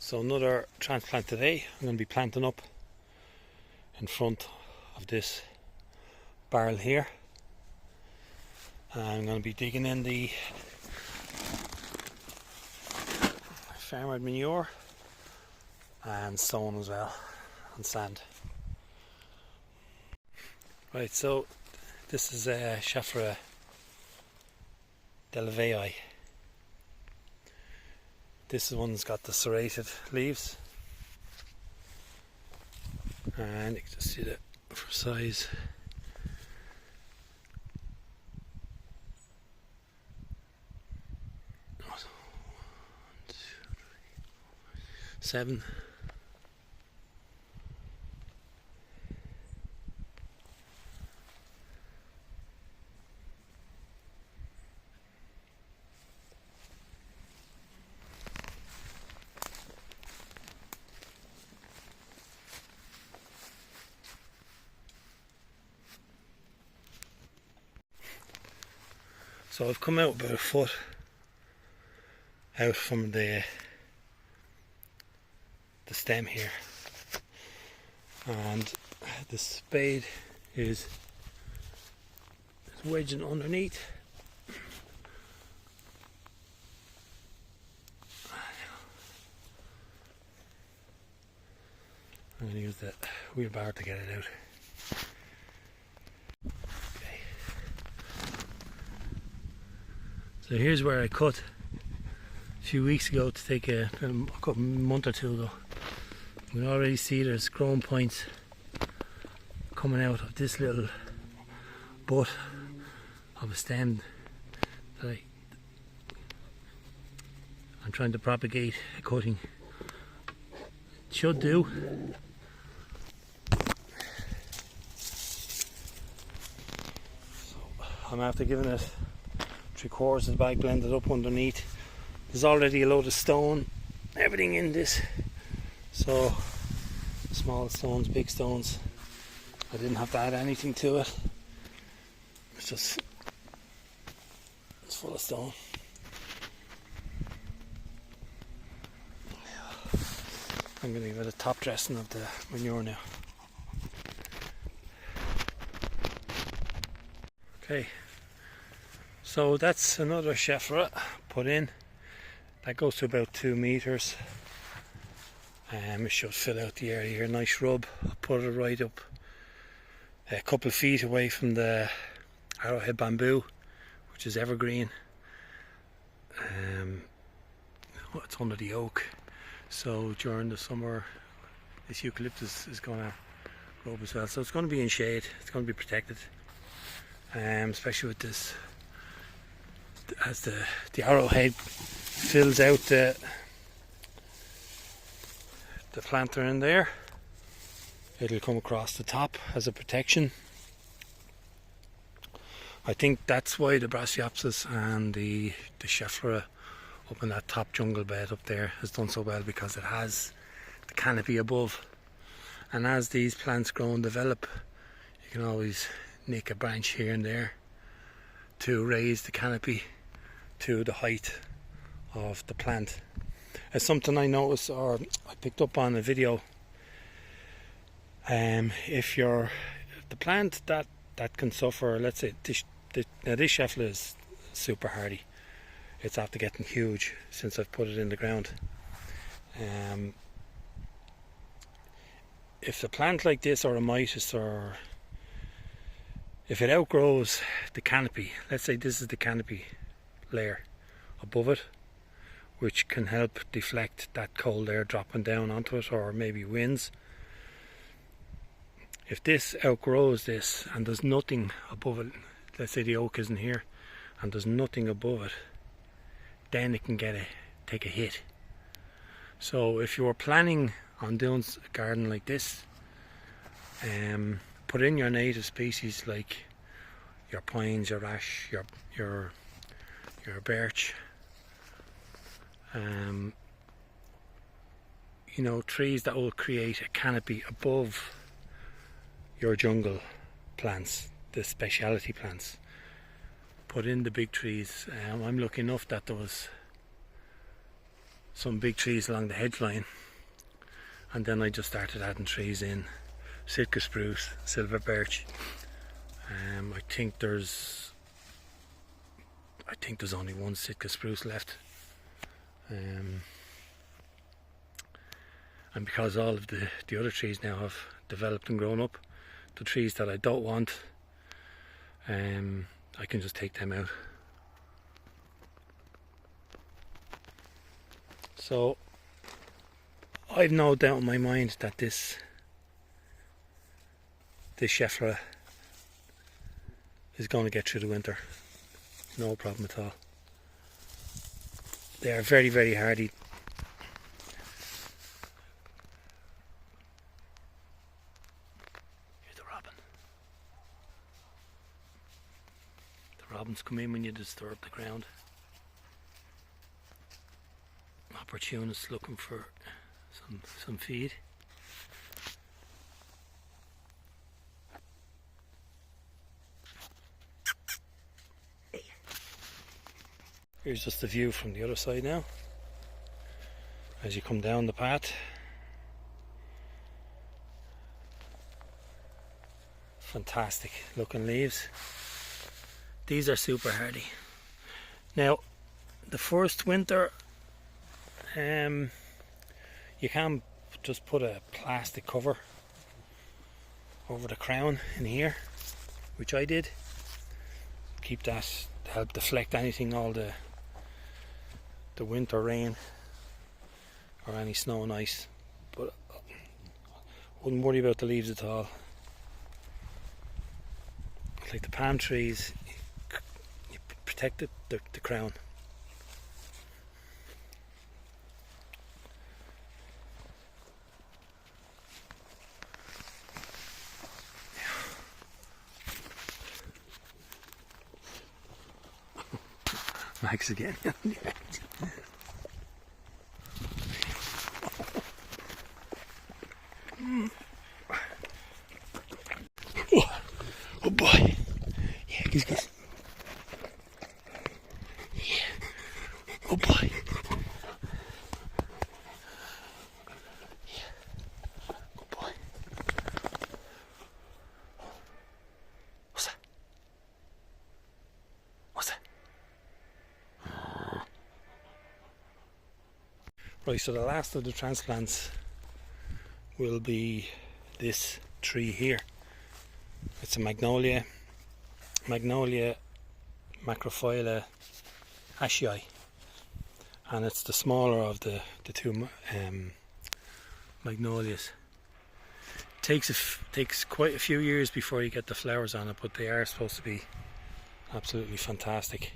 So another transplant today. I'm going to be planting up in front of this barrel here. I'm going to be digging in the farmer manure and stone as well, and sand. Right, so this is a Schefflera Delvei. This one's got the serrated leaves, and you can just see that for size. One, two, three, 7. So I've come out about a foot out from the stem here, and the spade is wedging underneath. I'm going to use the wheelbarrow to get it out. So here's where I cut a few weeks ago to take a month or two ago. You can already see there's growing points coming out of this little butt of a stem that I'm trying to propagate a cutting. It should do. So I'm after giving it 3/4 of the bag blended up underneath. There's already a load of stone, everything in this. So small stones, big stones. I didn't have to add anything to it. It's full of stone. I'm going to give it a top dressing of the manure now. Okay. So that's another Schefflera put in. That goes to about 2 meters. It should fill out the area here. Nice rub. I'll put it right up a couple of feet away from the arrowhead bamboo, which is evergreen. It's under the oak. So during the summer, this eucalyptus is going to grow up as well. So it's going to be in shade. It's going to be protected, especially with this. As the arrowhead fills out the planter in there, it'll come across the top as a protection. I think that's why the Brassiops and the Schefflera up in that top jungle bed up there has done so well, because it has the canopy above. And as these plants grow and develop, you can always nick a branch here and there to raise the canopy to the height of the plant. It's something I noticed, or I picked up on a video. If you're the plant that can suffer, let's say this Schefflera is super hardy. It's after getting huge since I've put it in the ground. If the plant like this, or a mitis, or if it outgrows the canopy, let's say this is the canopy layer above it, which can help deflect that cold air dropping down onto it, or maybe winds. If this outgrows this and there's nothing above it, let's say the oak isn't here and there's nothing above it, then it can take a hit. So if you're planning on doing a garden like this, put in your native species like your pines, your ash, your birch, you know, trees that will create a canopy above your jungle plants, the speciality plants. Put in the big trees. I'm lucky enough that there was some big trees along the hedge line, and then I just started adding trees in: Sitka spruce, silver birch. I think there's only one Sitka spruce left, and because all of the other trees now have developed and grown up, the trees that I don't want, I can just take them out. So I've no doubt in my mind that this Schefflera is going to get through the winter. No problem at all. They are very, very hardy. Here's the robin. The robins come in when you disturb the ground. Opportunists looking for some feed. Here's just the view from the other side now, as you come down the path. Fantastic looking leaves. These are super hardy. Now, the first winter, you can just put a plastic cover over the crown in here, which I did. Keep that to help deflect anything, all the winter rain or any snow and ice, but wouldn't worry about the leaves at all. Like the palm trees, you protect the crown. Max again. Oh boy. Yeah, goose. Yeah. Oh boy. Yeah. Good boy. What's that? What's that? Right, so the last of the transplants will be this tree here. It's a magnolia macrophylla ashii, and it's the smaller of the two magnolias. Takes quite a few years before you get the flowers on it, but they are supposed to be absolutely fantastic.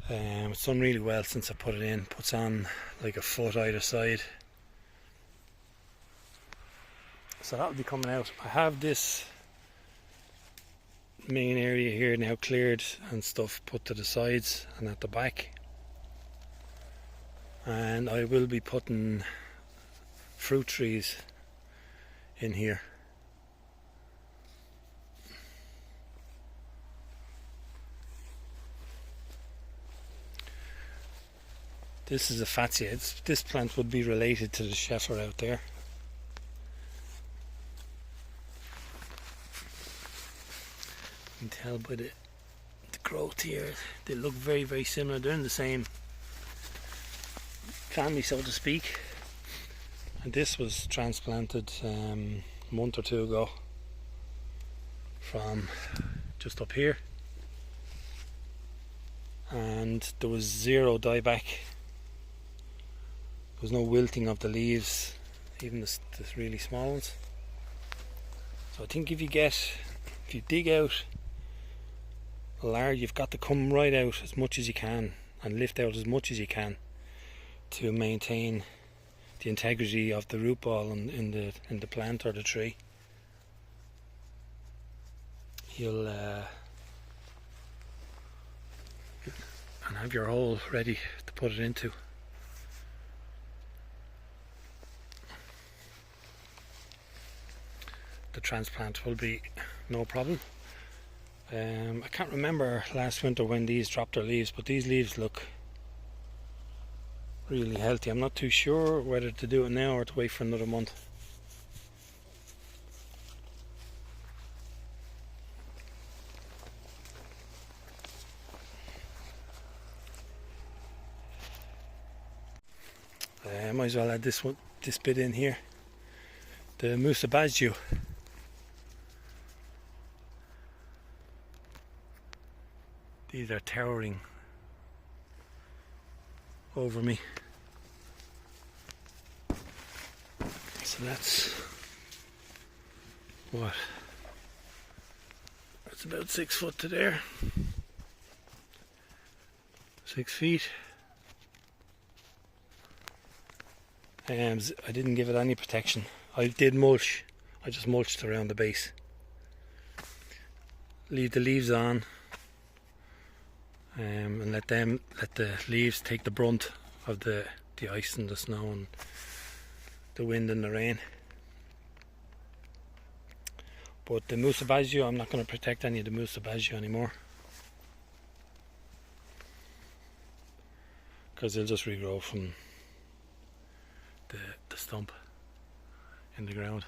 It's done really well since I put it in. Puts on like a foot either side. So that'll be coming out. I have this main area here now cleared and stuff put to the sides and at the back. And I will be putting fruit trees in here. This is a fatsia. This plant would be related to the Schefflera out there. You can tell by the growth here, they look very, very similar. They're in the same family, so to speak. And this was transplanted a month or two ago from just up here, and there was zero dieback. There was no wilting of the leaves, even the really small ones. So I think if you dig out large, you've got to come right out as much as you can and lift out as much as you can to maintain the integrity of the root ball in the plant or the tree. You'll and have your hole ready to put it into. The transplant will be no problem. I can't remember last winter when these dropped their leaves, but these leaves look really healthy. I'm not too sure whether to do it now or to wait for another month. I might as well add this bit in here. The Musabasio. These are towering over me. So that's what? That's about 6 foot to there. 6 feet. I didn't give it any protection. I did mulch. I just mulched around the base. Leave the leaves on, and let the leaves take the brunt of the ice and the snow and the wind and the rain. But the Musabasio, I'm not going to protect any of the Musabasio anymore, because they'll just regrow from the stump in the ground.